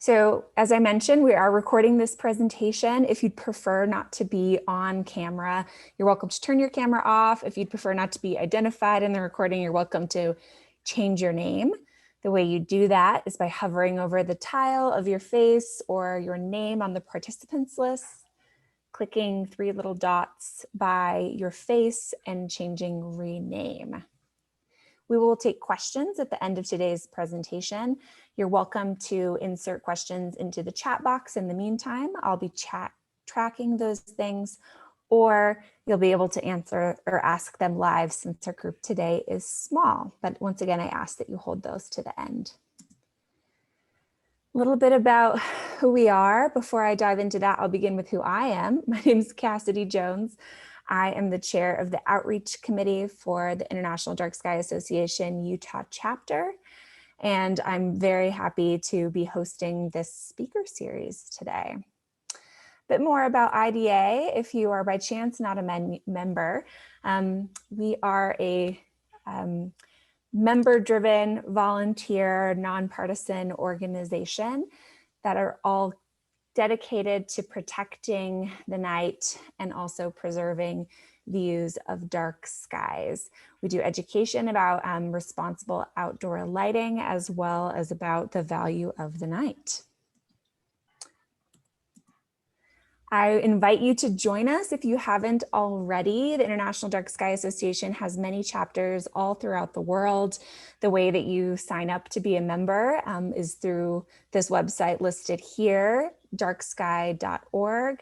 So as I mentioned, we are recording this presentation. If you'd prefer not to be on camera, you're welcome to turn your camera off. If you'd prefer not to be identified in the recording, you're welcome to change your name. The way you do that is by hovering over the tile of your face or your name on the participants list, clicking three little dots by your face and changing rename. We will take questions at the end of today's presentation. You're welcome to insert questions into the chat box in the meantime. I'll be tracking those things, or you'll be able to answer or ask them live since our group today is small. But once again, I ask that you hold those to the end. A little bit about who we are. Before I dive into that, I'll begin with who I am. My name is Cassidy Jones. I am the chair of the outreach committee for the International Dark Sky Association Utah chapter, and I'm very happy to be hosting this speaker series today. A bit more about IDA, if you are by chance not a member. We are a member-driven, volunteer, nonpartisan organization that are all dedicated to protecting the night and also preserving views of dark skies. We do education about responsible outdoor lighting as well as about the value of the night. I invite you to join us if you haven't already. The International Dark Sky Association has many chapters all throughout the world. The way that you sign up to be a member is through this website listed here, darksky.org.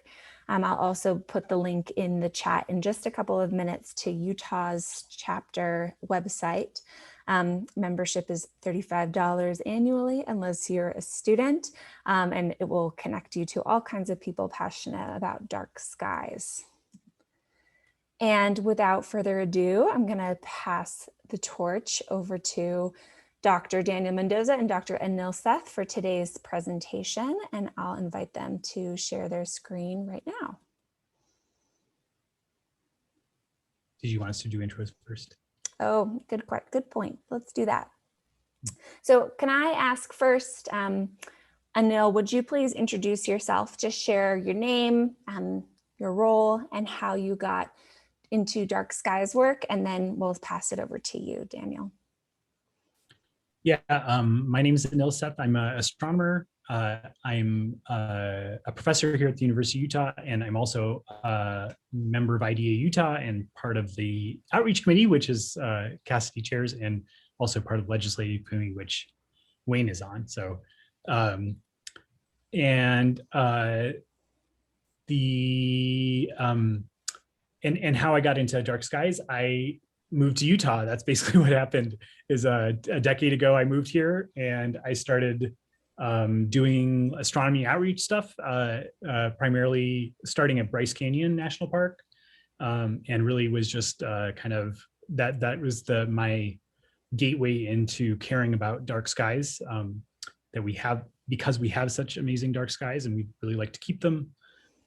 I'll also put the link in the chat in just a couple of minutes to Utah's chapter website. Membership is $35 annually unless you're a student, and it will connect you to all kinds of people passionate about dark skies. And without further ado, I'm going to pass the torch over to Dr. Daniel Mendoza and Dr. Anil Seth for today's presentation, and I'll invite them to share their screen right now. Did you want us to do intros first? Oh, good point. Let's do that. So can I ask first, Anil, would you please introduce yourself? Just share your name, your role, and how you got into dark skies work, and then we'll pass it over to you, Daniel. Yeah, my name is Anil Seth. I'm an astronomer. I'm a professor here at the University of Utah, and I'm also a member of IDA Utah and part of the outreach committee, which is Cassidy chairs, and also part of the legislative committee, which Wayne is on. So, and how I got into dark skies, I moved to Utah. That's basically what happened. Is a decade ago, I moved here and I started doing astronomy outreach stuff, primarily starting at Bryce Canyon National Park, and really was just kind of that was my gateway into caring about dark skies that we have, because we have such amazing dark skies and we really like to keep them.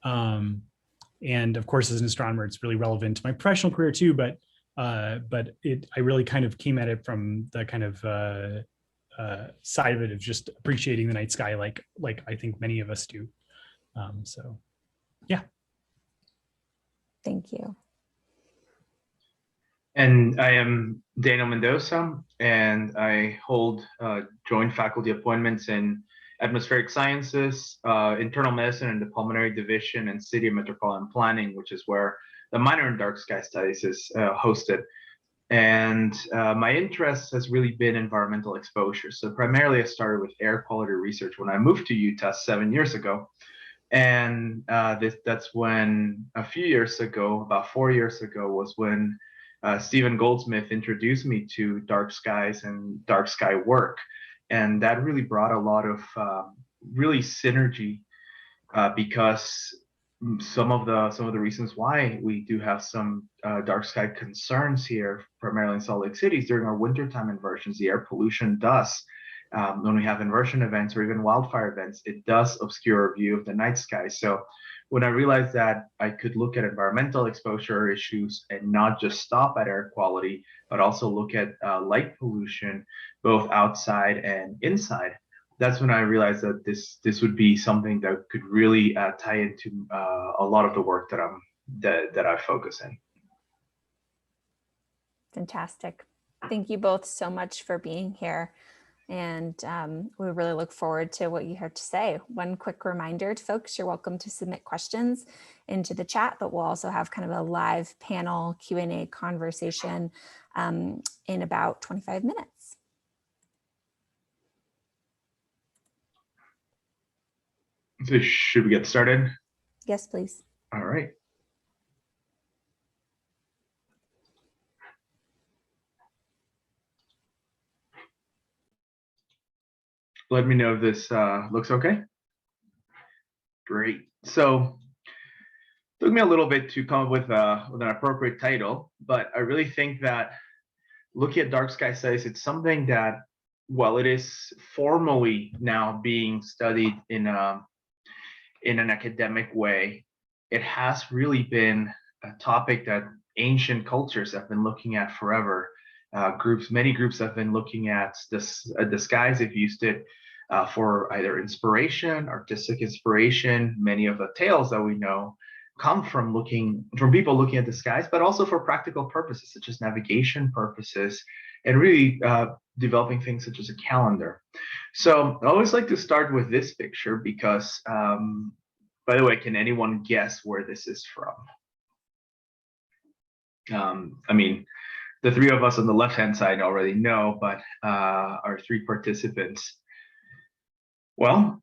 And of course, as an astronomer, it's really relevant to my professional career too, but I really kind of came at it from the kind of side of it of just appreciating the night sky, like I think many of us do. So, yeah. Thank you. And I am Daniel Mendoza, and I hold joint faculty appointments in atmospheric sciences, internal medicine in the pulmonary division, and city and metropolitan planning, which is where the minor in dark sky studies is hosted. And my interest has really been environmental exposure. So primarily I started with air quality research when I moved to Utah 7 years ago. And that's when a few years ago, about 4 years ago, was when Stephen Goldsmith introduced me to dark skies and dark sky work. And that really brought a lot of really synergy because some of the reasons why we do have some dark sky concerns here, primarily in Salt Lake City, is during our wintertime inversions, the air pollution does, when we have inversion events or even wildfire events, it does obscure our view of the night sky. So when I realized that I could look at environmental exposure issues and not just stop at air quality, but also look at light pollution, both outside and inside, that's when I realized that this would be something that could really tie into a lot of the work that I focus in. Fantastic. Thank you both so much for being here. And we really look forward to what you have to say. One quick reminder to folks, you're welcome to submit questions into the chat, but we'll also have kind of a live panel Q&A conversation in about 25 minutes. So should we get started? Yes, please. All right. Let me know if this looks okay. Great. So it took me a little bit to come up with an appropriate title, but I really think that looking at dark sky studies, it's something that, while it is formally now being studied in an academic way, it has really been a topic that ancient cultures have been looking at forever. Many groups have been looking at the skies. They've used it for either inspiration, artistic inspiration. Many of the tales that we know come from people looking at the skies, but also for practical purposes, such as navigation purposes, and really developing things such as a calendar. So I always like to start with this picture because, by the way, can anyone guess where this is from? I mean, the three of us on the left-hand side already know, but our three participants, well,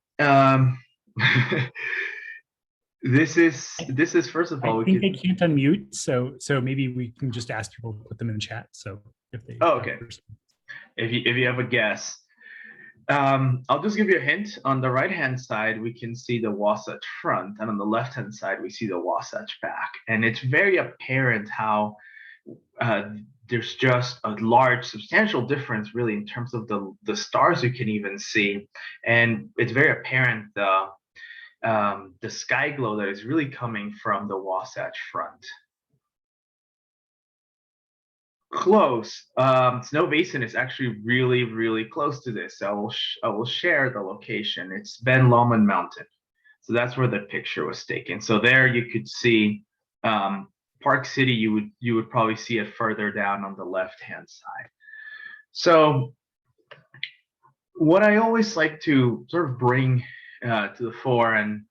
this is first of all, I think they can't unmute, so maybe we can just ask people to put them in the chat. So if they, okay, if you have a guess, I'll just give you a hint. On the right-hand side, we can see the Wasatch Front, and on the left-hand side, we see the Wasatch Back, and it's very apparent how there's just a large, substantial difference, really, in terms of the stars you can even see, and it's very apparent the sky glow that is really coming from the Wasatch Front. Close. Snow Basin is actually really, really close to this. I will share the location. It's Ben Lomond Mountain. So that's where the picture was taken. So there you could see Park City. You would probably see it further down on the left-hand side. So what I always like to sort of bring to the fore, and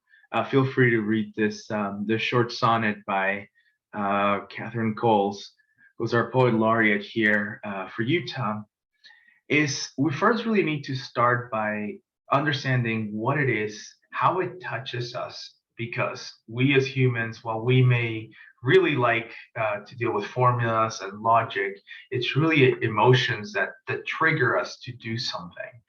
feel free to read this short sonnet by Catherine Coles, who's our poet laureate here for Utah, is we first really need to start by understanding what it is, how it touches us, because we as humans, while we may really like to deal with formulas and logic, it's really emotions that trigger us to do something.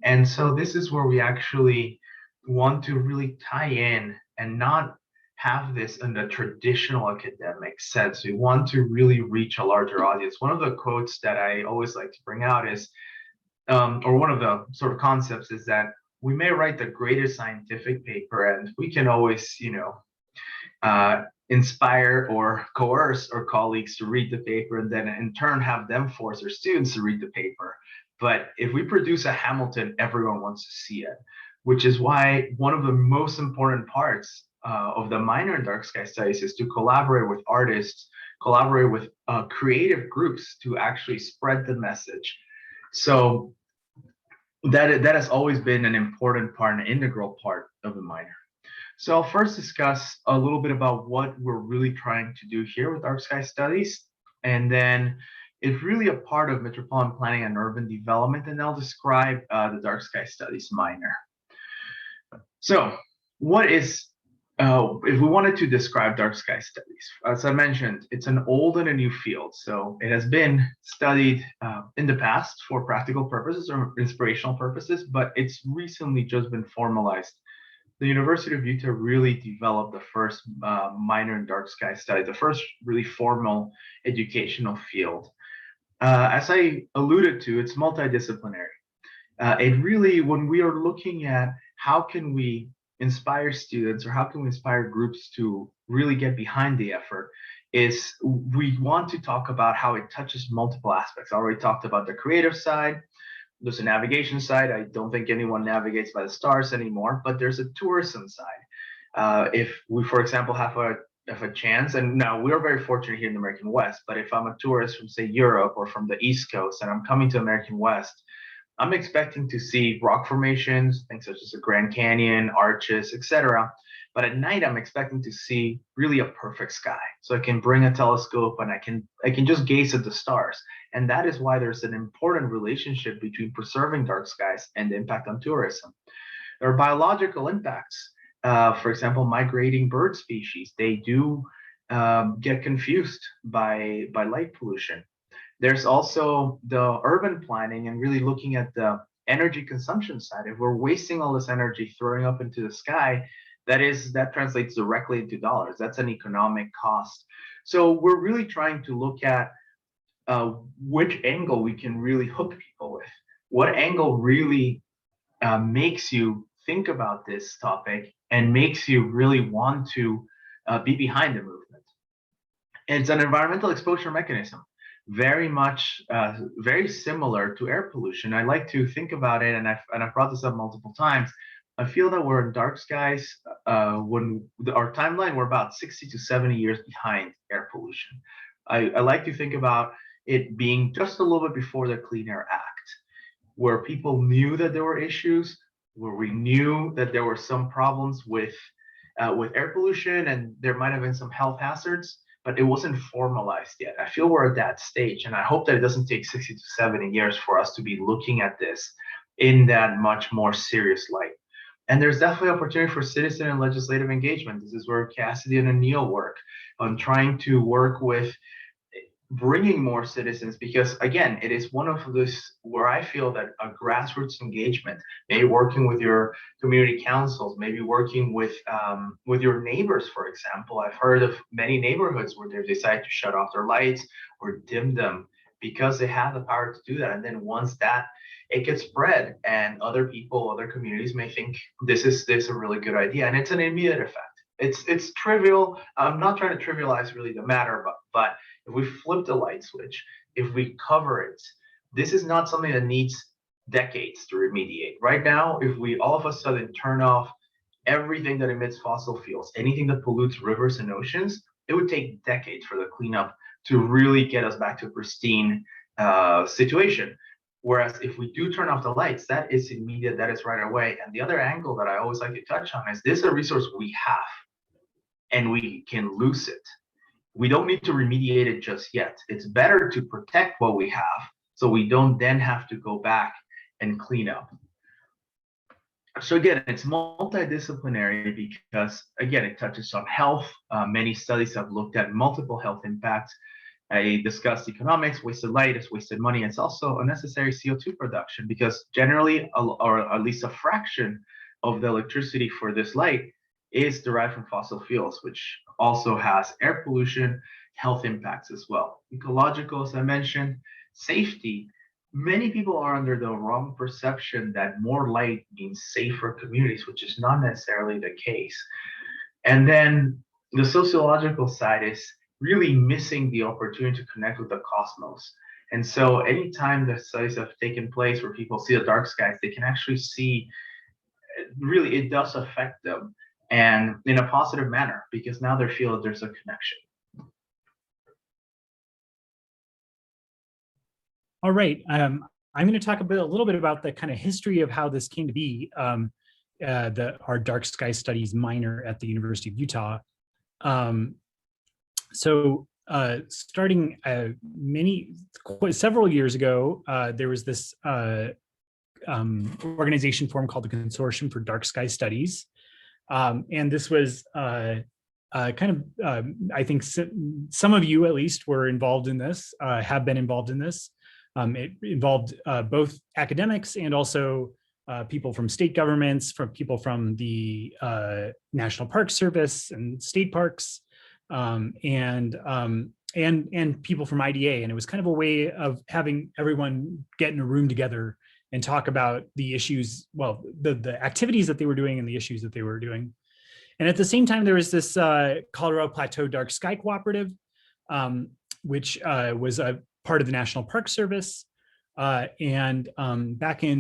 And so this is where we actually want to really tie in and not have this in the traditional academic sense. We want to really reach a larger audience. One of the quotes that I always like to bring out is, or one of the sort of concepts is that we may write the greatest scientific paper, and we can always, inspire or coerce our colleagues to read the paper, and then in turn have them force their students to read the paper. But if we produce a Hamilton, everyone wants to see it, which is why one of the most important parts of the minor in dark sky studies is to collaborate with artists, collaborate with creative groups to actually spread the message. So that has always been an important part, an integral part of the minor. So I'll first discuss a little bit about what we're really trying to do here with dark sky studies, and then it's really a part of metropolitan planning and urban development, and I'll describe the dark sky studies minor. So what is, if we wanted to describe dark sky studies, as I mentioned, it's an old and a new field. So it has been studied in the past for practical purposes or inspirational purposes, but it's recently just been formalized. The University of Utah really developed the first minor in dark sky study, the first really formal educational field. As I alluded to, it's multidisciplinary. It really, when we are looking at how can we inspire students or how can we inspire groups to really get behind the effort, is we want to talk about how it touches multiple aspects. I already talked about the creative side, There's a navigation side. I don't think anyone navigates by the stars anymore, but there's a tourism side. If we, for example, have a chance, and now we're very fortunate here in the American West, but if I'm a tourist from, say, Europe or from the East Coast, and I'm coming to American West, I'm expecting to see rock formations, things such as the Grand Canyon, arches, etc. But at night, I'm expecting to see really a perfect sky. So I can bring a telescope and I can just gaze at the stars. And that is why there's an important relationship between preserving dark skies and the impact on tourism. There are biological impacts. For example, migrating bird species, they do get confused by light pollution. There's also the urban planning and really looking at the energy consumption side. If we're wasting all this energy throwing up into the sky, that translates directly into dollars. That's an economic cost. So we're really trying to look at which angle we can really hook people with. What angle really makes you think about this topic and makes you really want to be behind the movement. It's an environmental exposure mechanism, very much very similar to air pollution. I like to think about it, and I've brought this up multiple times. I feel that we're in dark skies when our timeline, we're about 60 to 70 years behind air pollution. I like to think about it being just a little bit before the Clean Air Act, where people knew that there were issues, where we knew that there were some problems with air pollution and there might have been some health hazards, but it wasn't formalized yet. I feel we're at that stage, and I hope that it doesn't take 60 to 70 years for us to be looking at this in that much more serious light. And there's definitely opportunity for citizen and legislative engagement. This is where Cassidy and Anil work on trying to work with bringing more citizens, because again, it is one of this where I feel that a grassroots engagement, maybe working with your community councils, maybe working with your neighbors, for example. I've heard of many neighborhoods where they've decided to shut off their lights or dim them because they have the power to do that. And then once that it gets spread, and other people, other communities may think this is a really good idea, and it's an immediate effect. It's trivial. I'm not trying to trivialize really the matter, but if we flip the light switch, if we cover it, this is not something that needs decades to remediate. Right now, if we all of a sudden turn off everything that emits fossil fuels, anything that pollutes rivers and oceans, it would take decades for the cleanup to really get us back to a pristine situation. Whereas if we do turn off the lights, that is immediate, that is right away. And the other angle that I always like to touch on is this is a resource we have, and we can lose it. We don't need to remediate it just yet. It's better to protect what we have so we don't then have to go back and clean up. So again, it's multidisciplinary because, again, it touches on health. Many studies have looked at multiple health impacts. I discussed economics, wasted light is wasted money. It's also a necessary CO2 production because generally, or at least a fraction of the electricity for this light is derived from fossil fuels, which also has air pollution, health impacts as well. Ecological, as I mentioned, safety. Many people are under the wrong perception that more light means safer communities, which is not necessarily the case. And then the sociological side is really missing the opportunity to connect with the cosmos. And so anytime the studies have taken place where people see the dark skies, they can actually see, really, it does affect them, and in a positive manner, because now they feel that there's a connection. All right. I'm going to talk a little bit about the kind of history of how this came to be, our dark sky studies minor at the University of Utah. Starting several years ago, there was this organization formed called the Consortium for Dark Sky Studies. And this was I think some of you at least were involved in this, have been involved in this. It involved both academics and also people from state governments, from people from the National Park Service and state parks, and people from IDA. And it was kind of a way of having everyone get in a room together and talk about the issues, well, the activities that they were doing and the issues that they were doing. And at the same time, there was this Colorado Plateau Dark Sky Cooperative, which was a part of the National Park Service. Back in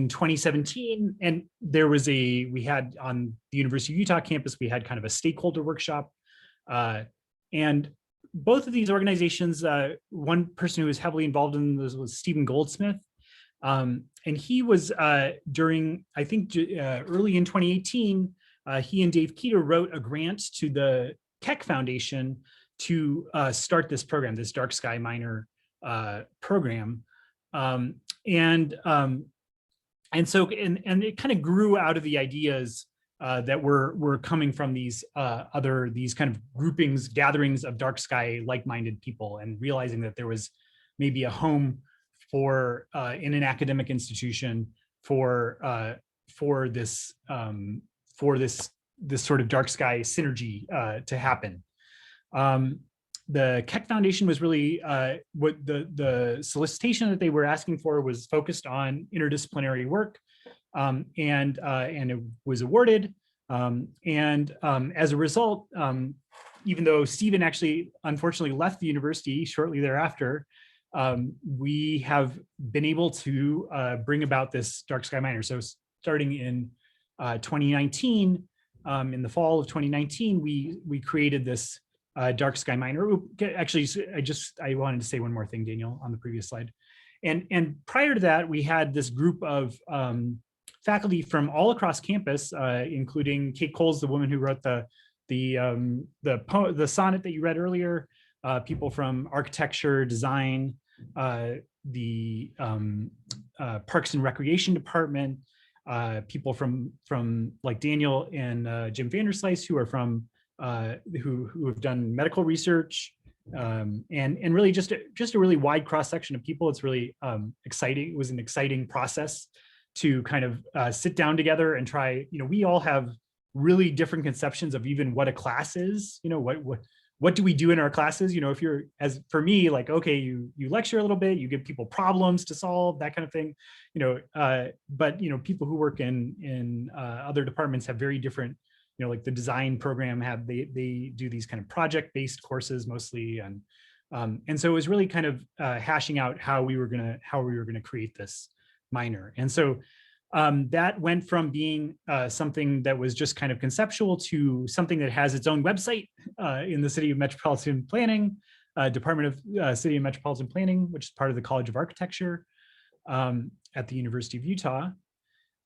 2017, and we had on the University of Utah campus, we had kind of a stakeholder workshop. And both of these organizations, one person who was heavily involved in this was Stephen Goldsmith. And he was during, I think, early in 2018, he and Dave Keeter wrote a grant to the Keck Foundation to start this program, this Dark Sky Minor program. And so it kind of grew out of the ideas that were coming from these kind of groupings, gatherings of dark sky like-minded people, and realizing that there was maybe a home for in an academic institution for this sort of dark sky synergy to happen. The Keck Foundation was really what the solicitation that they were asking for was focused on interdisciplinary work, and it was awarded. As a result, even though Stephen actually unfortunately left the university shortly thereafter, we have been able to bring about this Dark Sky Minor. So starting in 2019, in the fall of 2019, we created this Dark Sky Minor. Actually, I wanted to say one more thing, Daniel, on the previous slide. And prior to that, we had this group of faculty from all across campus, including Kate Coles, the woman who wrote the sonnet that you read earlier, people from architecture, design, the Parks and Recreation Department, people from like Daniel and Jim Vanderslice, who are from who have done medical research, and really just a really wide cross section of people. It's really exciting. It was an exciting process to kind of sit down together and try. We all have really different conceptions of even what a class is. What do we do in our classes? If you're, as for me, like, okay, you lecture a little bit, you give people problems to solve, that kind of thing. But people who work in other departments have very different. Like the design program they do these kind of project-based courses mostly, and so it was really kind of hashing out how we were gonna create this minor. And so that went from being something that was just kind of conceptual to something that has its own website in the City of Metropolitan Planning, Department of City and Metropolitan Planning, which is part of the College of Architecture at the University of Utah,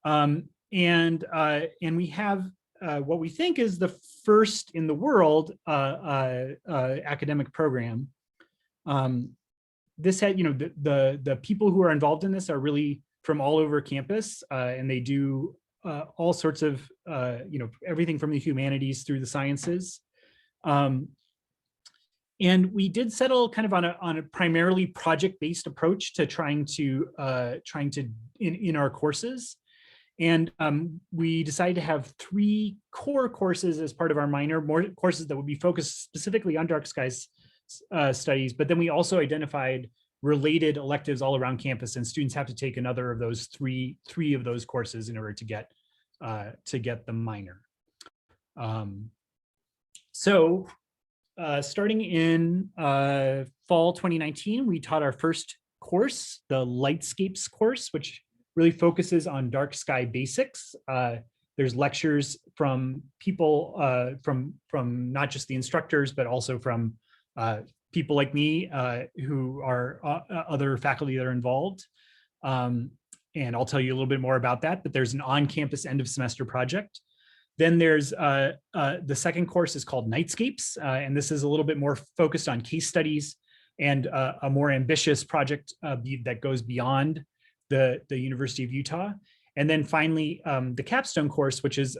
and we have. What we think is the first in the world academic program. This had, the people who are involved in this are really from all over campus, and they do all sorts of, everything from the humanities through the sciences. And we did settle kind of on a primarily project-based approach to trying to in our courses. And we decided to have 3 core courses as part of our minor, more courses that would be focused specifically on dark skies studies. But then we also identified related electives all around campus, and students have to take another of those three of those courses in order to get the minor. So starting in fall 2019, we taught our first course, the Lightscapes course, which really focuses on dark sky basics. There's lectures from people from not just the instructors, but also from people like me who are other faculty that are involved. And I'll tell you a little bit more about that, but there's an on-campus end of semester project. Then there's the second course is called Nightscapes, and this is a little bit more focused on case studies and a more ambitious project that goes beyond the University of Utah. And then finally, the capstone course, which is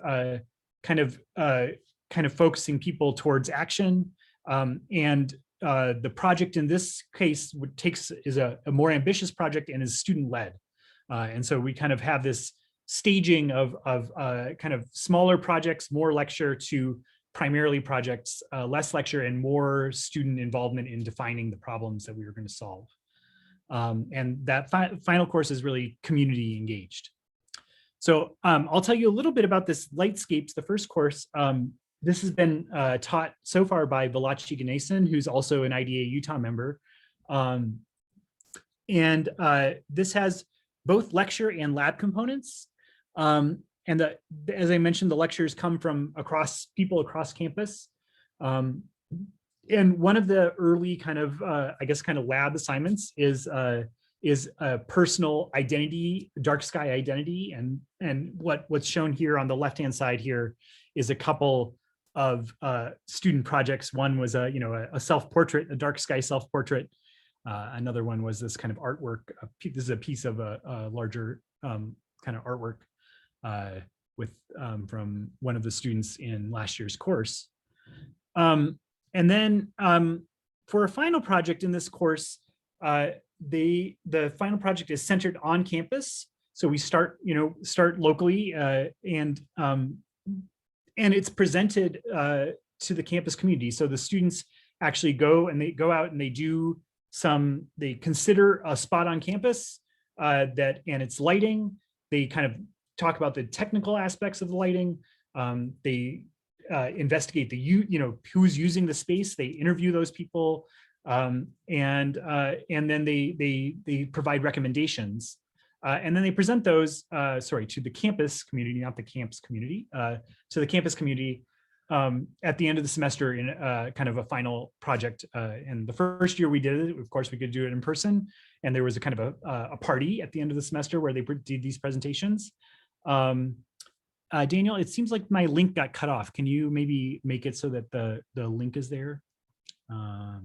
kind of focusing people towards action. And the project in this case is a more ambitious project and is student-led. And so we kind of have this staging of kind of smaller projects, more lecture, to primarily projects, less lecture and more student involvement in defining the problems that we were going to solve. And that final course is really community engaged. So I'll tell you a little bit about this Lightscapes, the first course. This has been taught so far by Valachi Ganesan, who's also an IDA Utah member. And this has both lecture and lab components. As I mentioned, the lectures come from people across campus. And one of the early kind of, I guess, kind of lab assignments is a personal identity, dark sky identity. And what's shown here on the left-hand side here is a couple of student projects. One was a self-portrait, a dark sky self-portrait. Another one was this kind of artwork. This is a piece of a larger kind of artwork from one of the students in last year's course. And then for a final project in this course, the final project is centered on campus. So we start locally, and it's presented to the campus community. So the students actually go out and they consider a spot on campus and its lighting. They kind of talk about the technical aspects of the lighting. They investigate who's using the space. They interview those people, and then they provide recommendations, and then they present those to the campus community, not the camps community, to the campus community at the end of the semester in kind of a final project. And the first year we did it, of course, we could do it in person, and there was a kind of a party at the end of the semester where they did these presentations. Daniel, it seems like my link got cut off. Can you maybe make it so that the link is there? I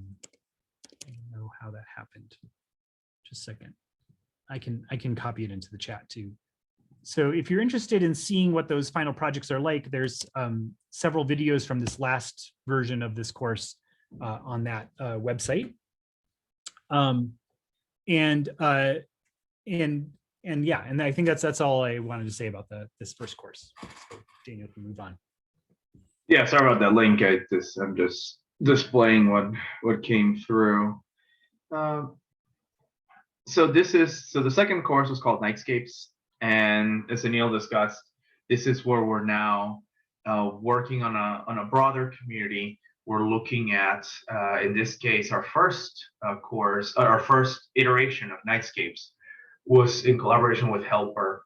don't know how that happened. Just a second. I can copy it into the chat too. So if you're interested in seeing what those final projects are like, there's several videos from this last version of this course on that website. And I think that's all I wanted to say about this first course. So Daniel can move on. Yeah, sorry about that link. I'm just displaying what came through. So the second course was called Nightscapes, and as Anil discussed, this is where we're now working on a broader community. We're looking at, in this case, our first course, our first iteration of Nightscapes was in collaboration with Helper.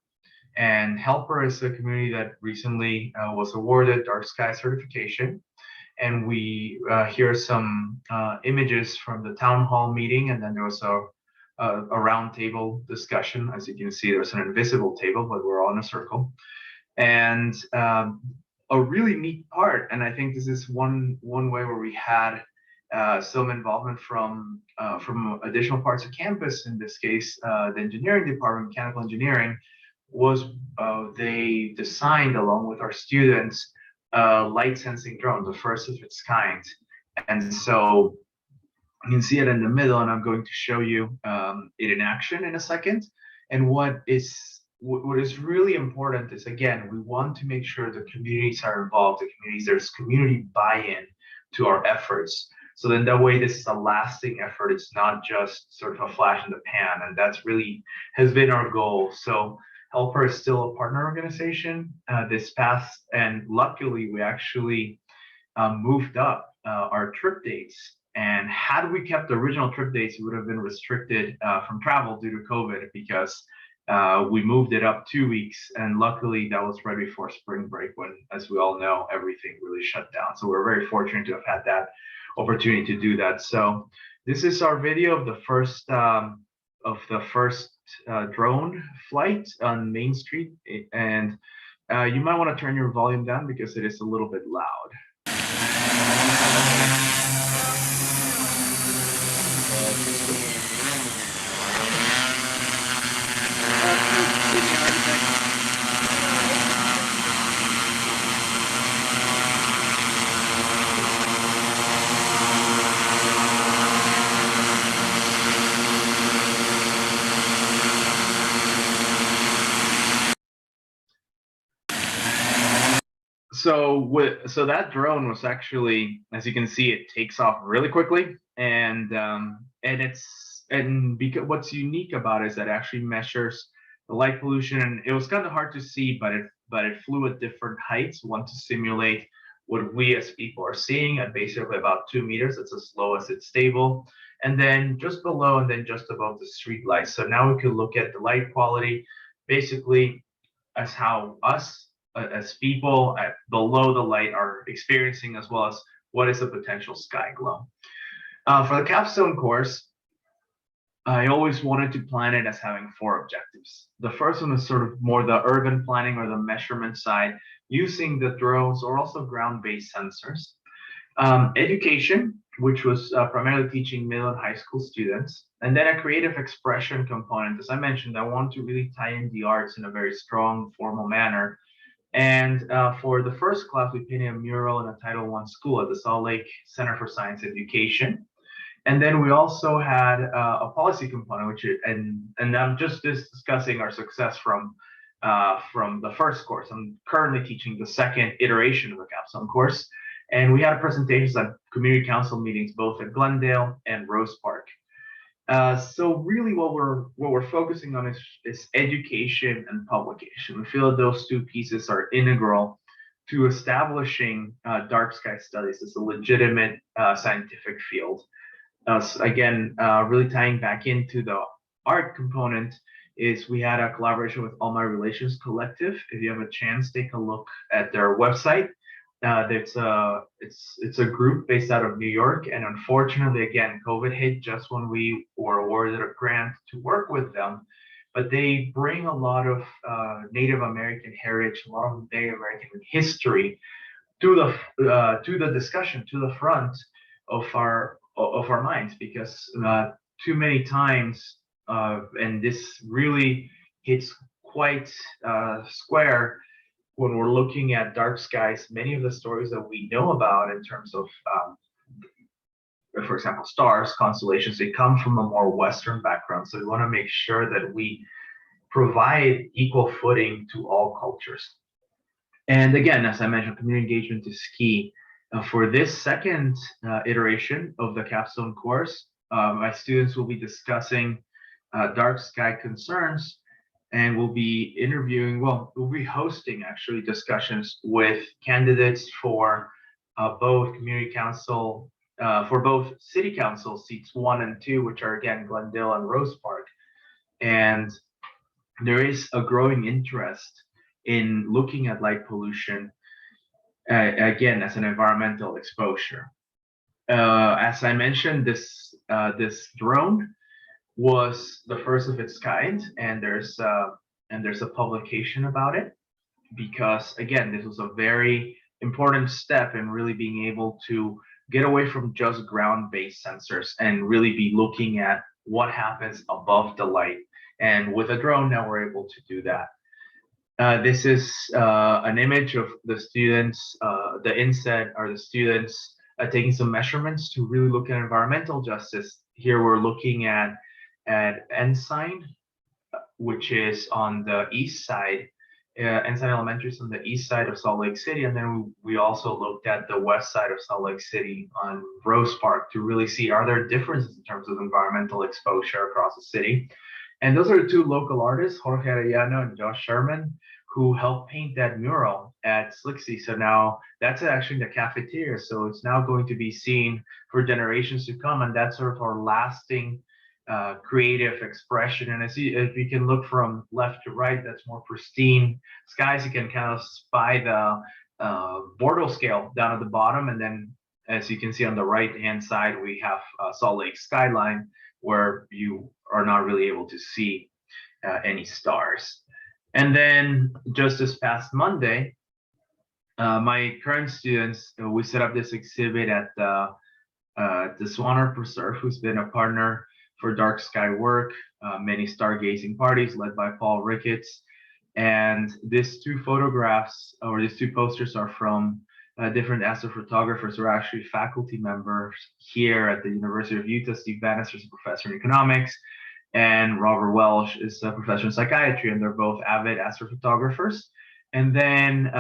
And Helper is a community that recently was awarded Dark Sky certification. And we hear some images from the town hall meeting, and then there was a roundtable discussion. As you can see, there's an invisible table, but we're all in a circle. And a really neat part, and I think this is one way where we had some involvement from additional parts of campus. In this case, the engineering department, mechanical engineering, was they designed along with our students a light sensing drone, the first of its kind. And so you can see it in the middle, and I'm going to show you it in action in a second. And what is really important is, again, we want to make sure the communities are involved, there's community buy-in to our efforts. So then that way, this is a lasting effort. It's not just sort of a flash in the pan, and that's really has been our goal. So Helper is still a partner organization this past, and luckily we actually moved up our trip dates. And had we kept the original trip dates, we would have been restricted from travel due to COVID, because we moved it up 2 weeks, and luckily that was right before spring break, when, as we all know, everything really shut down. So we're very fortunate to have had that opportunity to do that. So this is our video of the first drone flight on Main Street, and you might want to turn your volume down because it is a little bit loud. So that drone was actually, as you can see, it takes off really quickly, and because what's unique about it is that it actually measures the light pollution, and it was kind of hard to see, but it flew at different heights. We want to simulate what we as people are seeing at basically about 2 meters. It's as low as it's stable. And then just below and then just above the street lights. So now we can look at the light quality, basically as how us as people at below the light are experiencing, as well as what is a potential sky glow. For the capstone course, I always wanted to plan it as having 4 objectives. The first one is sort of more the urban planning or the measurement side, using the drones or also ground-based sensors. Education, which was primarily teaching middle and high school students, and then a creative expression component. As I mentioned, I want to really tie in the arts in a very strong, formal manner. And for the first class, we painted a mural in a Title I school at the Salt Lake Center for Science Education. And then we also had a policy component, which and I'm just discussing our success from the first course. I'm currently teaching the second iteration of the capstone course, and we had presentations at community council meetings both at Glendale and Rose Park. So really, what we're focusing on is education and publication. We feel that those 2 pieces are integral to establishing dark sky studies as a legitimate scientific field. Again, really tying back into the art component is we had a collaboration with All My Relations Collective. If you have a chance, take a look at their website. It's a group based out of New York, and unfortunately, again, COVID hit just when we were awarded a grant to work with them. But they bring a lot of Native American heritage, a lot of Native American history to the discussion, to the front of our minds, because too many times, and this really hits quite square when we're looking at dark skies. Many of the stories that we know about in terms of, for example, stars, constellations, they come from a more Western background. So we want to make sure that we provide equal footing to all cultures. And again, as I mentioned, community engagement is key. For this second iteration of the capstone course, my students will be discussing dark sky concerns, and we'll be we'll be hosting actually discussions with candidates for both community council, for both city council seats 1 and 2, which are again Glendale and Rose Park. And there is a growing interest in looking at light pollution again as an environmental exposure. As I mentioned, this drone was the first of its kind, and there's a publication about it, because again, this was a very important step in really being able to get away from just ground-based sensors and really be looking at what happens above the light. And with a drone, now we're able to do that. This is an image of the students, the inset are the students taking some measurements to really look at environmental justice. Here we're looking at Ensign, which is on the east side. Ensign Elementary is on the east side of Salt Lake City, and then we also looked at the west side of Salt Lake City on Rose Park to really see, are there differences in terms of environmental exposure across the city. And those are 2 local artists, Jorge Arellano and Josh Sherman, who helped paint that mural at Slicksy. So now that's actually the cafeteria. So it's now going to be seen for generations to come. And that's sort of our lasting creative expression. And as you can look from left to right, that's more pristine skies. You can kind of spy the Bordeaux scale down at the bottom. And then as you can see on the right-hand side, we have Salt Lake skyline, where you are not really able to see any stars. And then just this past Monday, my current students, we set up this exhibit at the Swanner Preserve, who's been a partner for dark sky work, many stargazing parties led by Paul Ricketts. And these 2 photographs, or these 2 posters, are from different astrophotographers who are actually faculty members here at the University of Utah. Steve Bannister is a professor in economics, and Robert Welsh is a professor in psychiatry, and they're both avid astrophotographers. And then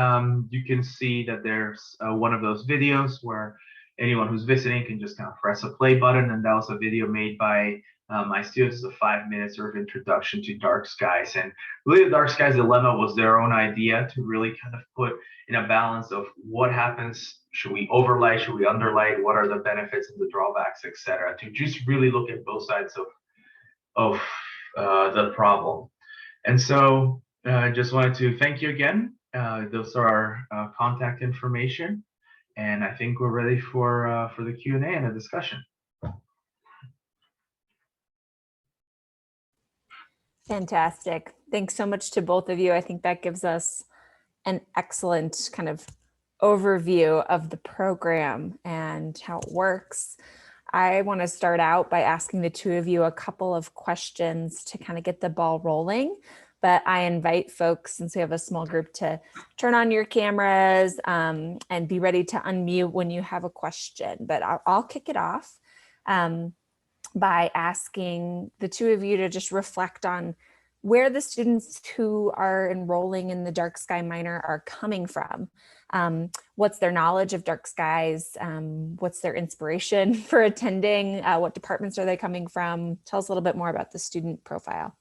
you can see that there's one of those videos where anyone who's visiting can just kind of press a play button, and that was a video made by my students a 5-minute sort of introduction to dark skies. And really the dark skies dilemma was their own idea to really kind of put in a balance of what happens. Should we overlight? Should we underlight? What are the benefits and the drawbacks, etc. To just really look at both sides of the problem. And so I just wanted to thank you again. Those are our contact information. And I think we're ready for the Q&A and a discussion. Fantastic. Thanks so much to both of you. I think that gives us an excellent kind of overview of the program and how it works. I want to start out by asking the two of you a couple of questions to kind of get the ball rolling. But I invite folks, since we have a small group, to turn on your cameras and be ready to unmute when you have a question. But I'll kick it off by asking the two of you to just reflect on where the students who are enrolling in the dark sky minor are coming from. What's their knowledge of dark skies? What's their inspiration for attending? What departments are they coming from? Tell us a little bit more about the student profile.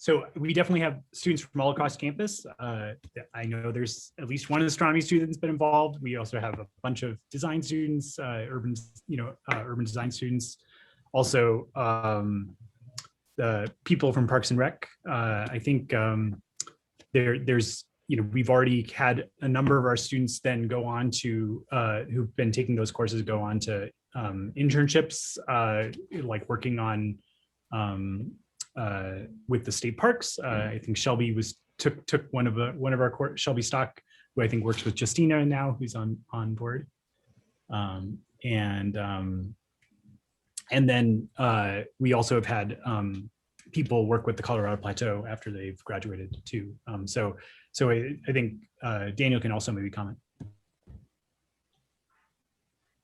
So we definitely have students from all across campus. I know there's at least one astronomy student that's been involved. We also have a bunch of design students, urban design students. Also, the people from Parks and Rec. I think there's, we've already had a number of our students then go on to, who've been taking those courses, go on to internships, like working on with the state parks. I think Shelby took one of our course, Shelby Stock, who I think works with Justina now, who's on board. And then we also have had people work with the Colorado Plateau after they've graduated too. So I think Daniel can also maybe comment.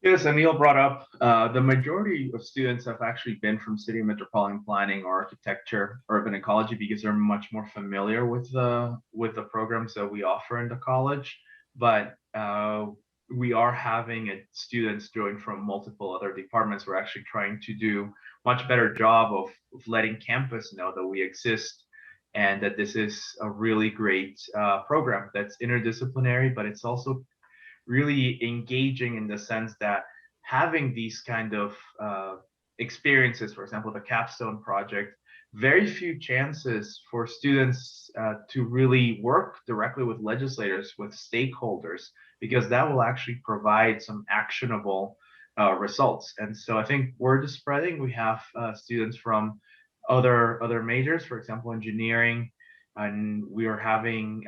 Yes, Anil brought up the majority of students have actually been from city metropolitan planning or architecture, urban ecology, because they're much more familiar with the programs that we offer in the college. But we are having students join from multiple other departments. We're actually trying to do much better job of letting campus know that we exist and that this is a really great program that's interdisciplinary, but it's also really engaging in the sense that having these kind of experiences, for example, the capstone project, very few chances for students to really work directly with legislators, with stakeholders, because that will actually provide some actionable results. And so I think word is spreading. We have students from other majors, for example, engineering, and we are having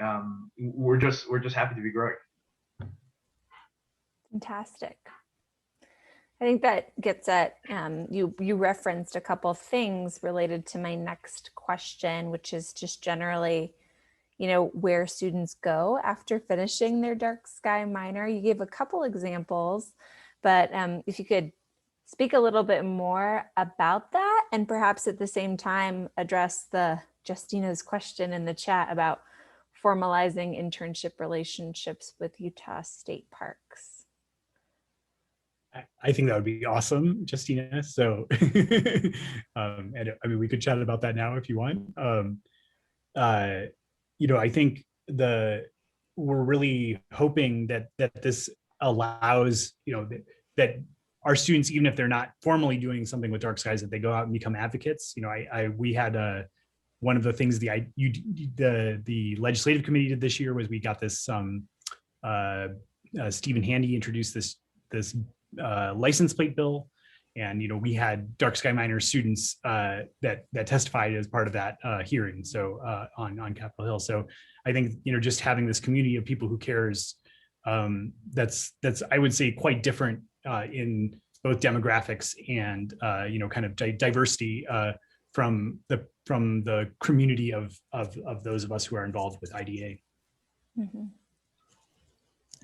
we're just happy to be growing. Fantastic. I think that gets at, you referenced a couple of things related to my next question, which is just generally, where students go after finishing their dark sky minor. You gave a couple examples, but if you could speak a little bit more about that, and perhaps at the same time address Justina's question in the chat about formalizing internship relationships with Utah State Parks. I think that would be awesome, Justina. So, and I mean, we could chat about that now if you want. I think we're really hoping that this allows, that our students, even if they're not formally doing something with dark skies, that they go out and become advocates. We had one of the things the legislative committee did this year was we got this Stephen Handy introduced this license plate bill, and we had dark sky minor students that testified as part of that hearing, so on Capitol Hill. So I think just having this community of people who cares, that's I would say quite different in both demographics and kind of diversity from the community of those of us who are involved with IDA. Mm-hmm.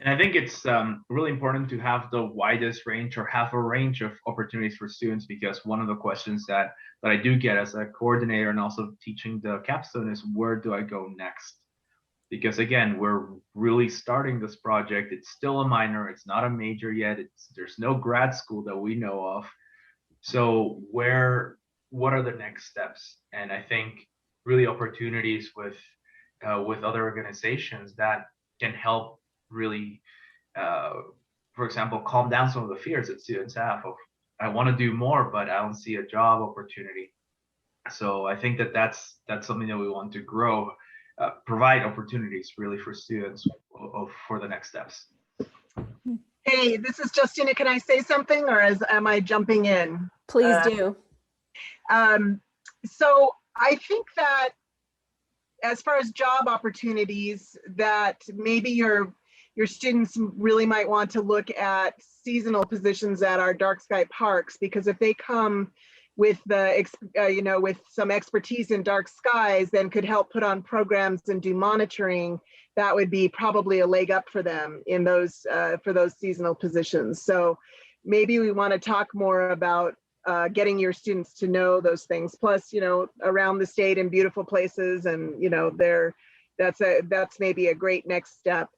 And I think it's really important to have the widest range, or have a range of opportunities for students, because one of the questions that I do get as a coordinator and also teaching the capstone is, where do I go next? because again, we're really starting this project. It's still a minor, it's not a major yet. There's no grad school that we know of. So what are the next steps? And I think really opportunities with other organizations that can help really, uh, for example, calm down some of the fears that students have of, I want to do more, but I don't see a job opportunity. So I think that's something that we want to grow, provide opportunities really for students for the next steps. Hey, this is Justina. Can I say something, or am I jumping in? Please do. So I think that as far as job opportunities, that maybe your students really might want to look at seasonal positions at our dark sky parks, because if they come with with some expertise in dark skies, then could help put on programs and do monitoring, that would be probably a leg up for them in those for those seasonal positions. So maybe we want to talk more about getting your students to know those things. Plus, around the state in beautiful places, and that's maybe a great next step.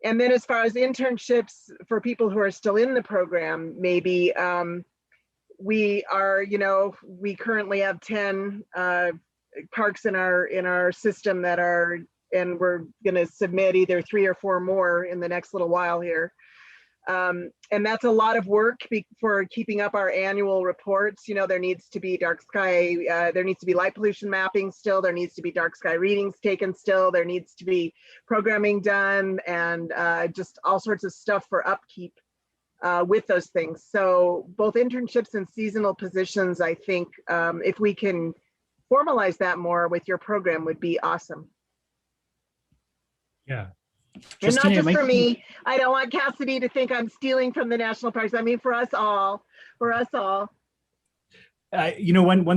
And then as far as internships for people who are still in the program, maybe we currently have 10 parks in our system that are, and we're going to submit either 3 or 4 more in the next little while here. And that's a lot of work for keeping up our annual reports. There needs to be dark sky, there needs to be light pollution mapping still, there needs to be dark sky readings taken still, there needs to be programming done, and just all sorts of stuff for upkeep with those things. So both internships and seasonal positions, I think if we can formalize that more with your program, would be awesome. Yeah. And not just for me. I don't want Cassidy to think I'm stealing from the national parks. I mean, for us all. One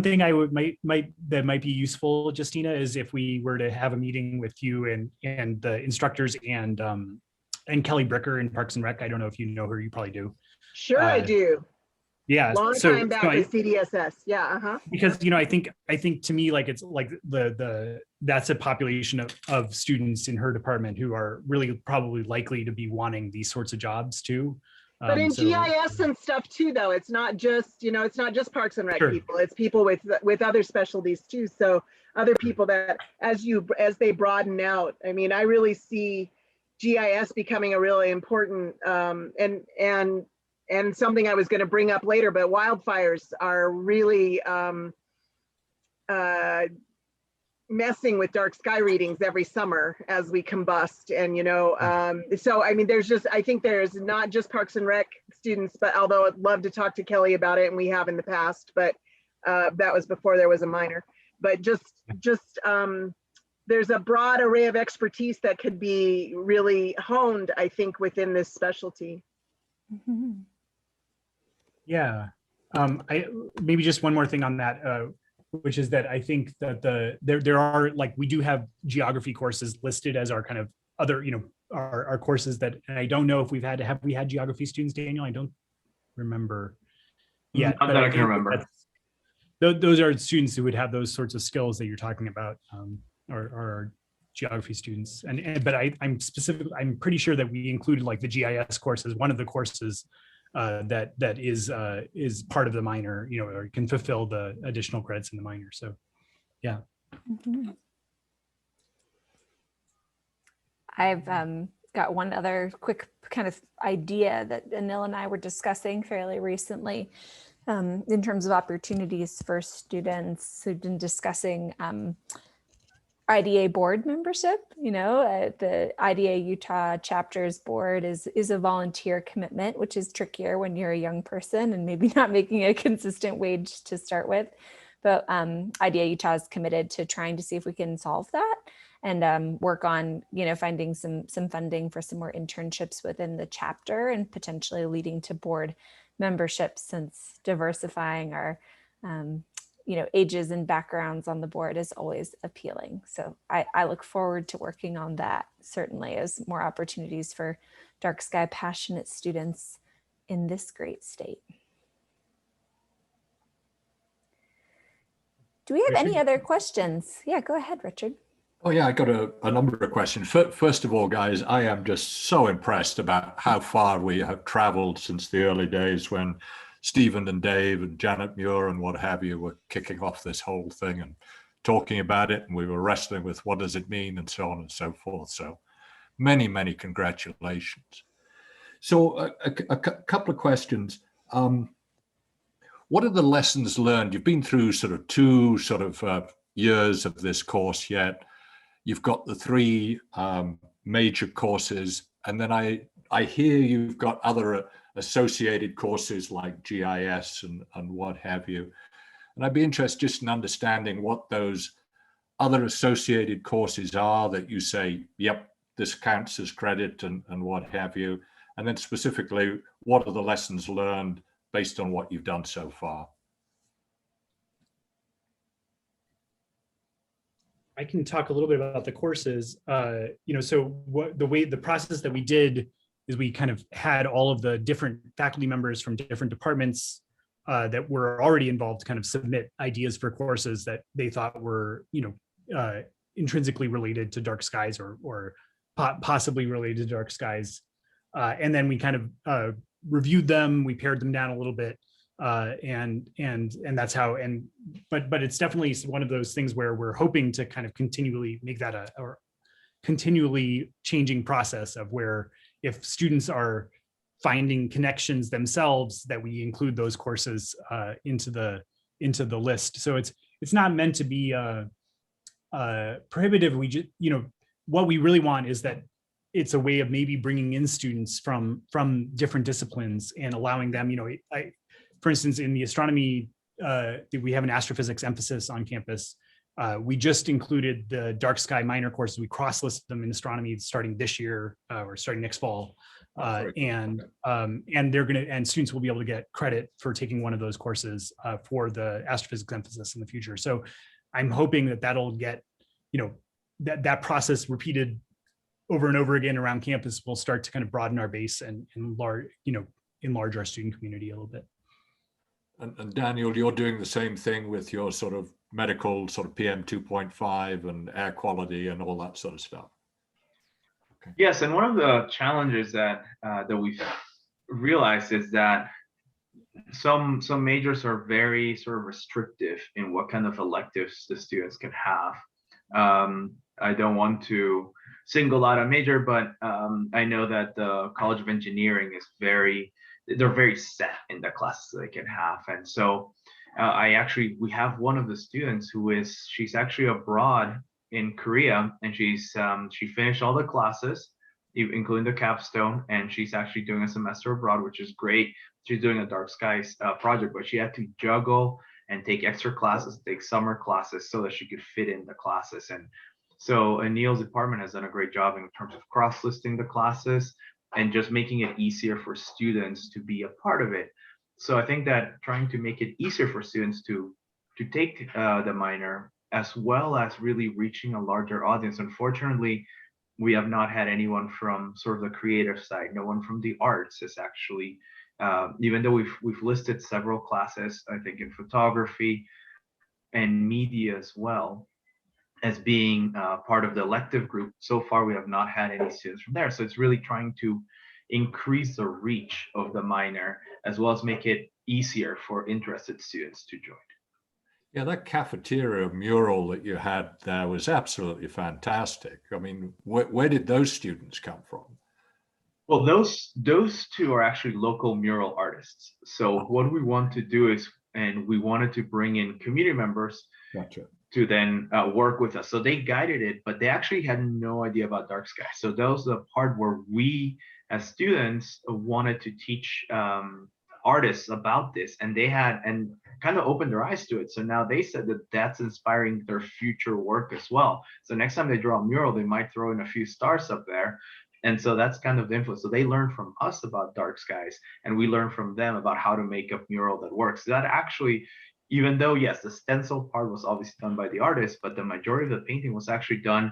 thing that might be useful, Justina, is if we were to have a meeting with you and the instructors and Kelly Bricker in Parks and Rec. I don't know if you know her. You probably do. Sure, I do. Yeah. Long time back with CDSS. Yeah. Because I think to me, like, it's like that's a population of students in her department who are really probably likely to be wanting these sorts of jobs too. But in GIS and stuff too, though, it's not just it's not just Parks and Rec people. It's people with other specialties too. So other people that as they broaden out. I mean, I really see GIS becoming a really important and something I was going to bring up later, but wildfires are really messing with dark sky readings every summer as we combust. And, so, I mean, I think there's not just Parks and Rec students, but although I'd love to talk to Kelly about it, and we have in the past, but that was before there was a minor. But there's a broad array of expertise that could be really honed, I think, within this specialty. Mm-hmm. Yeah. Maybe just one more thing on that, which is that I think that there are, like, we do have geography courses listed as our kind of other, our courses that, and I don't know if have we had geography students, Daniel? I don't remember yet. Not that I can remember. Those are students who would have those sorts of skills that you're talking about, are geography students. But I'm pretty sure that we included, like, the GIS course as one of the courses that is part of the minor, or can fulfill the additional credits in the minor. So, yeah. Mm-hmm. I've got one other quick kind of idea that Anil and I were discussing fairly recently in terms of opportunities for students who've been discussing IDA board membership. The IDA Utah chapters board is a volunteer commitment, which is trickier when you're a young person and maybe not making a consistent wage to start with. But IDA Utah is committed to trying to see if we can solve that and work on, finding some funding for some more internships within the chapter and potentially leading to board membership, since diversifying our ages and backgrounds on the board is always appealing. So I look forward to working on that, certainly, as more opportunities for dark sky passionate students in this great state. Do we have any other questions? Yeah, go ahead, Richard. Oh yeah, I got a number of questions. First of all, guys, I am just so impressed about how far we have traveled since the early days when Stephen and Dave and Janet Muir and what have you were kicking off this whole thing and talking about it, and we were wrestling with what does it mean and so on and so forth. So many congratulations. So a couple of questions. What are the lessons learned? You've been through sort of two years of this course yet. You've got the three major courses, and then I hear you've got other associated courses like GIS and what have you. And I'd be interested just in understanding what those other associated courses are that you say, yep, this counts as credit and what have you. And then specifically, what are the lessons learned based on what you've done so far? I can talk a little bit about the courses. So the process that we did is we kind of had all of the different faculty members from different departments that were already involved kind of submit ideas for courses that they thought were, intrinsically related to dark skies or possibly related to dark skies. And then we kind of reviewed them, we pared them down a little bit. And that's how, but it's definitely one of those things where we're hoping to kind of continually make that a continually changing process of where if students are finding connections themselves, that we include those courses into the list. So it's not meant to be prohibitive. We just, what we really want is that it's a way of maybe bringing in students from different disciplines and allowing them, for instance, in the astronomy, we have an astrophysics emphasis on campus. We just included the dark sky minor courses. We cross-listed them in astronomy starting this year or starting next fall. And students will be able to get credit for taking one of those courses for the astrophysics emphasis in the future. So I'm hoping that that'll get, that process repeated over and over again around campus will start to kind of broaden our base and enlarge our student community a little bit. And Daniel, you're doing the same thing with your sort of medical sort of PM 2.5 and air quality and all that sort of stuff. Okay. Yes, and one of the challenges that we've realized is that some majors are very sort of restrictive in what kind of electives the students can have. I don't want to single out a major, but I know that the College of Engineering is they're very set in the classes they can have. And so we have one of the students she's actually abroad in Korea, and she finished all the classes, including the capstone, and she's actually doing a semester abroad, which is great. She's doing a dark skies project, but she had to juggle and take extra classes, take summer classes so that she could fit in the classes. And so Anil's department has done a great job in terms of cross-listing the classes and just making it easier for students to be a part of it. So I think that trying to make it easier for students to take the minor, as well as really reaching a larger audience. Unfortunately, we have not had anyone from sort of the creative side. No one from the arts is actually, even though we've listed several classes, I think in photography and media as well, as being part of the elective group. So far, we have not had any students from there. So it's really trying to increase the reach of the minor, as well as make it easier for interested students to join. Yeah, that cafeteria mural that you had there was absolutely fantastic. I mean, where did those students come from? Well, those two are actually local mural artists. So what we want to do is, and we wanted to bring in community members. Gotcha. To then work with us. So they guided it, but they actually had no idea about dark sky. So that was the part where we as students wanted to teach artists about this, and they had and kind of opened their eyes to it. So now they said that that's inspiring their future work as well. So next time they draw a mural, they might throw in a few stars up there. And so that's kind of the influence. So they learned from us about dark skies, and we learned from them about how to make a mural that works. That actually, even though, yes, the stencil part was obviously done by the artist, but the majority of the painting was actually done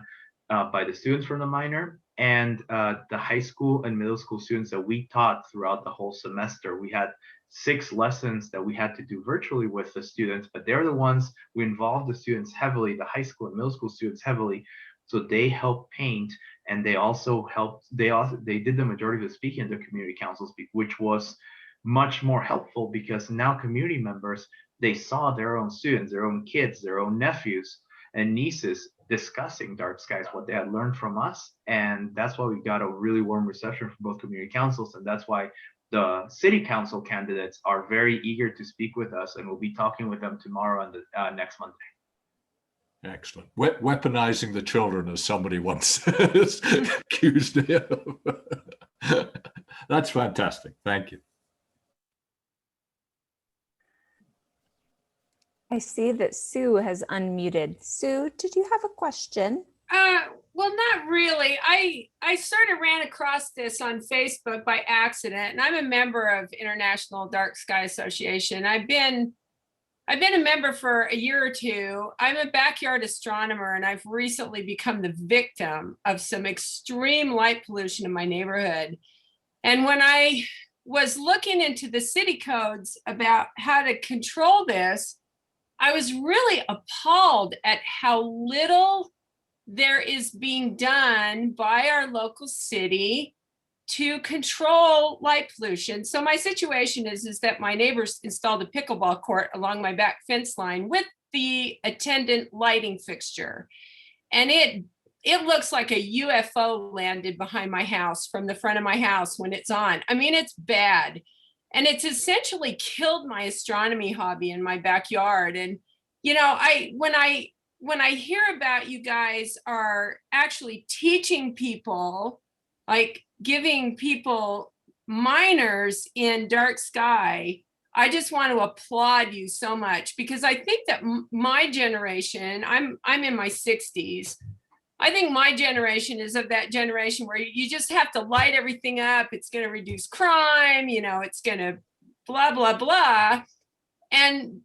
by the students from the minor and the high school and middle school students that we taught throughout the whole semester. We had 6 lessons that we had to do virtually with the students, but they're the ones we involved the students heavily, the high school and middle school students heavily, So they helped paint, and they did the majority of the speaking at the community council speak, which was much more helpful because now community members, they saw their own students, their own kids, their own nephews and nieces discussing dark skies, what they had learned from us. And that's why we got a really warm reception from both community councils. And that's why the city council candidates are very eager to speak with us, and we'll be talking with them tomorrow and the next Monday. Excellent. Weaponizing the children, as somebody once accused me of. That's fantastic. Thank you. I see that Sue has unmuted. Sue, did you have a question? Well, not really. I sort of ran across this on Facebook by accident, and I'm a member of International Dark Sky Association. I've been a member for a year or two. I'm a backyard astronomer, and I've recently become the victim of some extreme light pollution in my neighborhood. And when I was looking into the city codes about how to control this, I was really appalled at how little there is being done by our local city to control light pollution. So my situation is that my neighbors installed a pickleball court along my back fence line with the attendant lighting fixture. And it looks like a UFO landed behind my house from the front of my house when it's on. I mean, it's bad. And it's essentially killed my astronomy hobby in my backyard. And, you know, when I hear about you guys are actually teaching people, like giving people minors in dark sky, I just want to applaud you so much, because I think that my generation, I'm in my 60s. I think my generation is of that generation where you just have to light everything up. It's going to reduce crime, you know, it's going to blah, blah, blah. And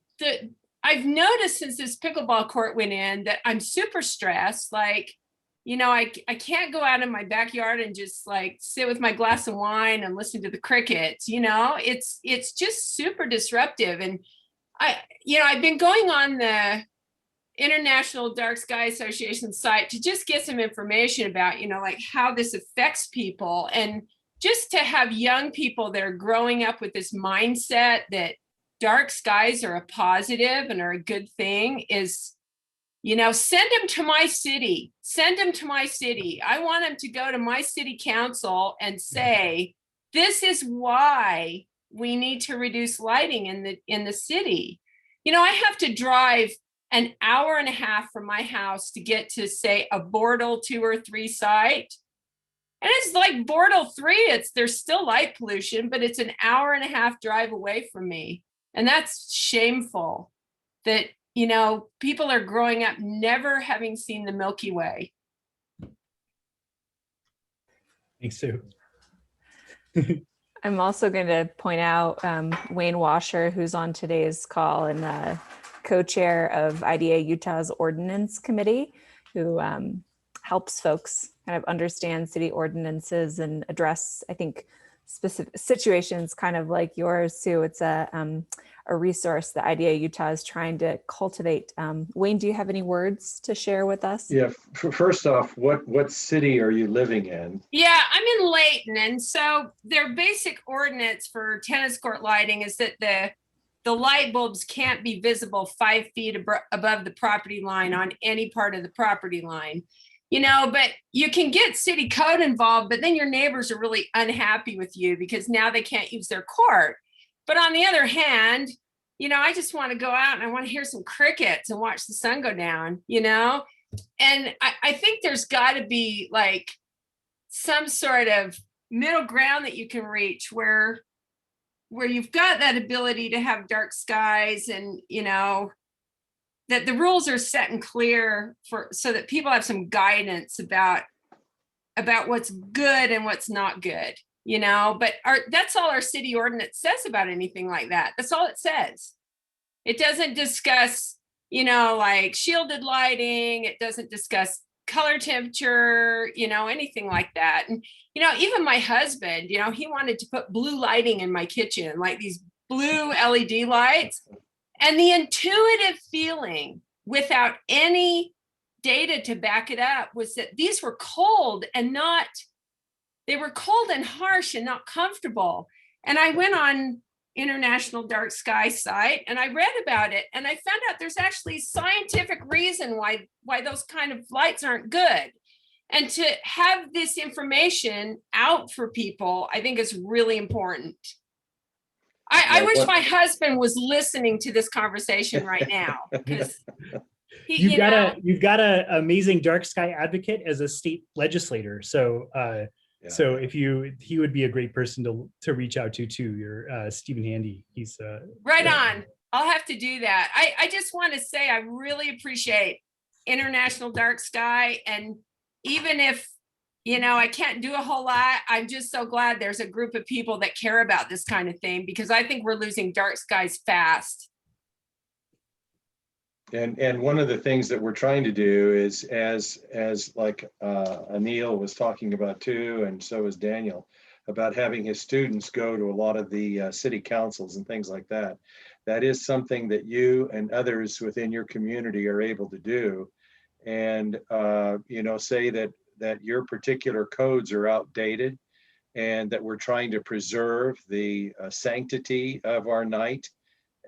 I've noticed since this pickleball court went in that I'm super stressed. Like, you know, I can't go out in my backyard and just like sit with my glass of wine and listen to the crickets. You know, it's just super disruptive. And I've been going on the International Dark Sky Association site to just get some information about, you know, like how this affects people, and just to have young people that are growing up with this mindset that dark skies are a positive and are a good thing is, you know, send them to my city. Send them to my city. I want them to go to my city council and say, this is why we need to reduce lighting in the city. You know, I have to drive an hour and a half from my house to get to, say, a Bortle 2 or 3 site. And it's like Bortle 3, there's still light pollution, but it's an hour and a half drive away from me. And that's shameful that, you know, people are growing up never having seen the Milky Way. Thanks, Sue. I'm also going to point out Wayne Washer, who's on today's call and co-chair of IDA Utah's Ordinance Committee, who helps folks kind of understand city ordinances and address, I think, specific situations kind of like yours, Sue. It's a resource that IDA Utah is trying to cultivate. Wayne, do you have any words to share with us? Yeah, first off, what city are you living in? Yeah, I'm in Layton. And so their basic ordinance for tennis court lighting is that the light bulbs can't be visible 5 feet above the property line on any part of the property line. You know, but you can get city code involved, but then your neighbors are really unhappy with you because now they can't use their court. But on the other hand, you know, I just want to go out and I want to hear some crickets and watch the sun go down, you know? And I think there's got to be like some sort of middle ground that you can reach where you've got that ability to have dark skies, and, you know, that the rules are set and clear so that people have some guidance about what's good and what's not good, you know. But that's all our city ordinance says about anything like that. That's all it says. It doesn't discuss, you know, like shielded lighting. It doesn't discuss color temperature, you know, anything like that. And, you know, even my husband, you know, he wanted to put blue lighting in my kitchen, like these blue LED lights. And the intuitive feeling, without any data to back it up was that these were cold and not, they were cold and harsh and not comfortable. And I went on International Dark Sky site and I read about it, and I found out there's actually scientific reason why those kind of lights aren't good. And to have this information out for people, I think is really important. I wish my husband was listening to this conversation right now, because you've got an amazing dark sky advocate as a state legislator. So so if he would be a great person to reach out to too. You're Stephen Handy. He's right on. I'll have to do that. I just want to say I really appreciate International Dark Sky, and even if I can't do a whole lot, I'm just so glad there's a group of people that care about this kind of thing, because I think we're losing dark skies fast. And one of the things that we're trying to do is, as like Anil was talking about too, and so is Daniel, about having his students go to a lot of the city councils and things like that. That is something that you and others within your community are able to do, and say that your particular codes are outdated, and that we're trying to preserve the sanctity of our night,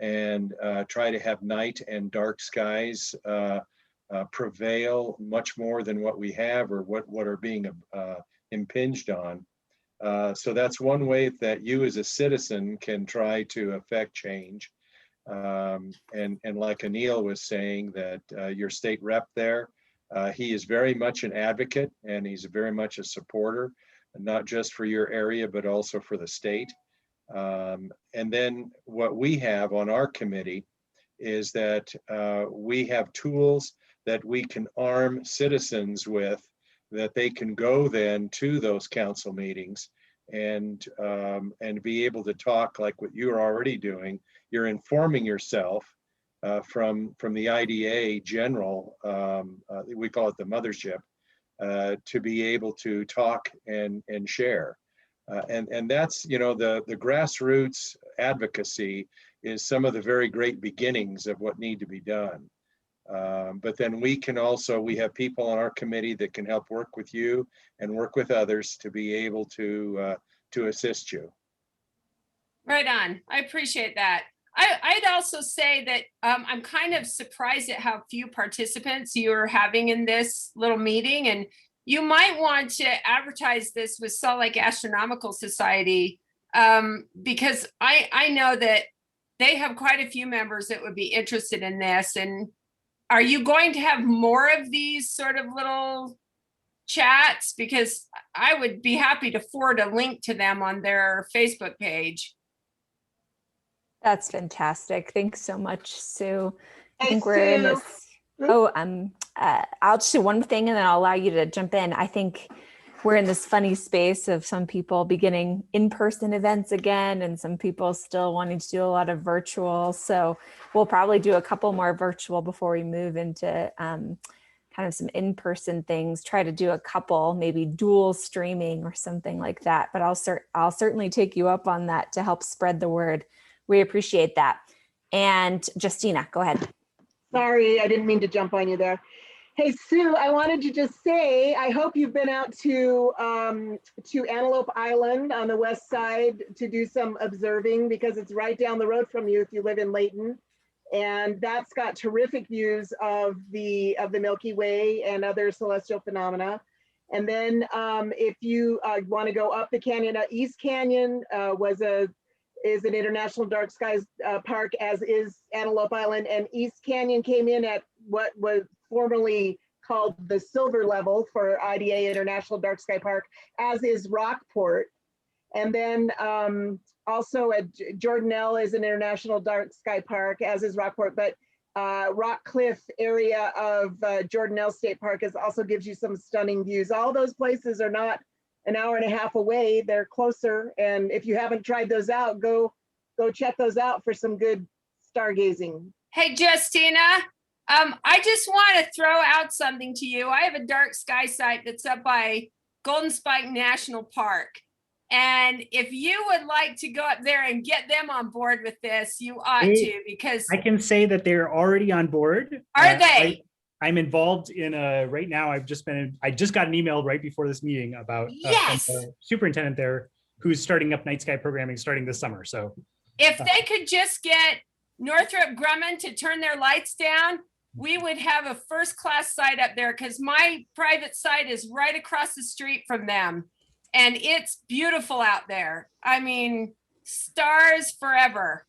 and try to have night and dark skies prevail much more than what we have, or what are being impinged on. So that's one way that you as a citizen can try to affect change. And like Anil was saying, that your state rep there, he is very much an advocate, and he's very much a supporter, not just for your area, but also for the state. And then what we have on our committee is that we have tools that we can arm citizens with, that they can go then to those council meetings and be able to talk like what you're already doing. You're informing yourself from the IDA general, we call it the mothership, to be able to talk and share. And that's, the grassroots advocacy is some of the very great beginnings of what need to be done. But then we have people on our committee that can help work with you and work with others to be able to assist you. Right on. I appreciate that. I'd also say that I'm kind of surprised at how few participants you're having in this little meeting, and you might want to advertise this with Salt Lake Astronomical Society, because I know that they have quite a few members that would be interested in this. And are you going to have more of these sort of little chats? Because I would be happy to forward a link to them on their Facebook page. That's fantastic. Thanks so much, Sue. I Hey, think we're in Sue. this. I'll just do one thing and then I'll allow you to jump in. I think we're in this funny space of some people beginning in-person events again, and some people still wanting to do a lot of virtual. So we'll probably do a couple more virtual before we move into kind of some in-person things. Try to do a couple, maybe dual streaming or something like that. But I'll certainly take you up on that to help spread the word. We appreciate that. And Justina, go ahead. Sorry, I didn't mean to jump on you there. Hey, Sue, I wanted to just say, I hope you've been out to Antelope Island on the west side to do some observing, because it's right down the road from you if you live in Layton. And that's got terrific views of the Milky Way and other celestial phenomena. And then if you want to go up the canyon, East Canyon is an international dark skies park, as is Antelope Island, and East Canyon came in at what was formerly called the silver level for IDA International Dark Sky Park, as is Rockport. And then also at Jordanelle is an international dark sky park, as is Rockport, but Rock Cliff area of Jordanelle State Park also gives you some stunning views. All those places are not an hour and a half away, they're closer. And if you haven't tried those out, go check those out for some good stargazing. Hey, Justina, I just want to throw out something to you. I have a dark sky site that's up by Golden Spike National Park. And if you would like to go up there and get them on board with this, you ought to, because I can say that they're already on board. Are they? I'm involved in right now. I just got an email right before this meeting about Yes. from the superintendent there who's starting up night sky programming starting this summer. So If they could just get Northrop Grumman to turn their lights down, we would have a first class site up there because my private site is right across the street from them. And it's beautiful out there. I mean, stars forever.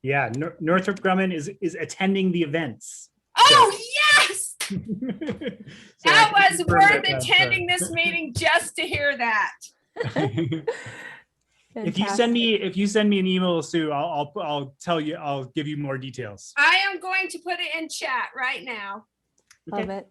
yeah, Northrop Grumman is attending the events. Oh, yes. So That I can was confirm worth that, attending this meeting just to hear that. If you send me an email, Sue, I'll tell you. I'll give you more details. I am going to put it in chat right now. Love it.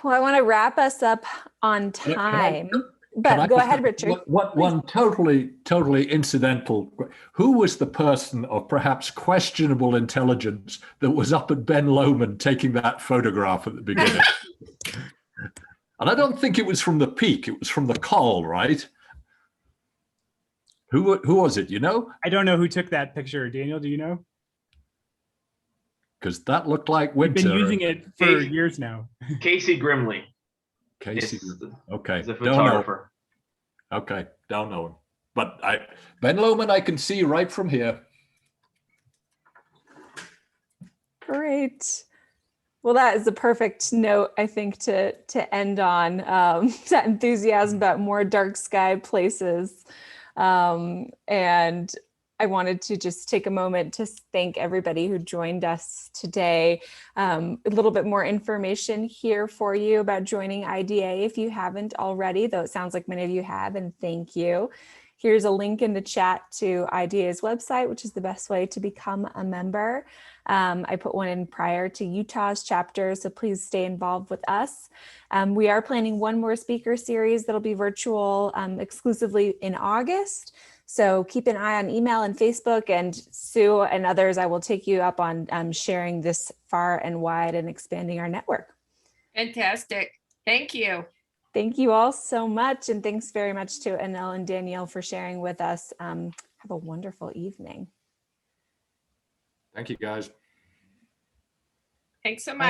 Well, I want to wrap us up on time, but go ahead, Richard. One totally incidental. Who was the person of perhaps questionable intelligence that was up at Ben Lomond taking that photograph at the beginning? And I don't think it was from the peak. It was from the col, right? Who was it? You know? I don't know who took that picture. Daniel, do you know? Because that looked like We've winter. been using it for years now. Casey Grimley. Casey. Okay. He's a Don't know. photographer. Okay. Don't know him. But Ben Lomond, I can see right from here. Great. Well, that is the perfect note, I think, to end on that enthusiasm about more dark sky places. And I wanted to just take a moment to thank everybody who joined us today. A little bit more information here for you about joining IDA if you haven't already, though it sounds like many of you have, and thank you. Here's a link in the chat to IDA's website, which is the best way to become a member. I put one in prior to Utah's chapter, so please stay involved with us. We are planning one more speaker series that'll be virtual exclusively in August. So keep an eye on email and Facebook, and Sue and others, I will take you up on sharing this far and wide and expanding our network. Fantastic. Thank you. Thank you all so much. And thanks very much to Anil and Danielle for sharing with us. Have a wonderful evening. Thank you, guys. Thanks so much.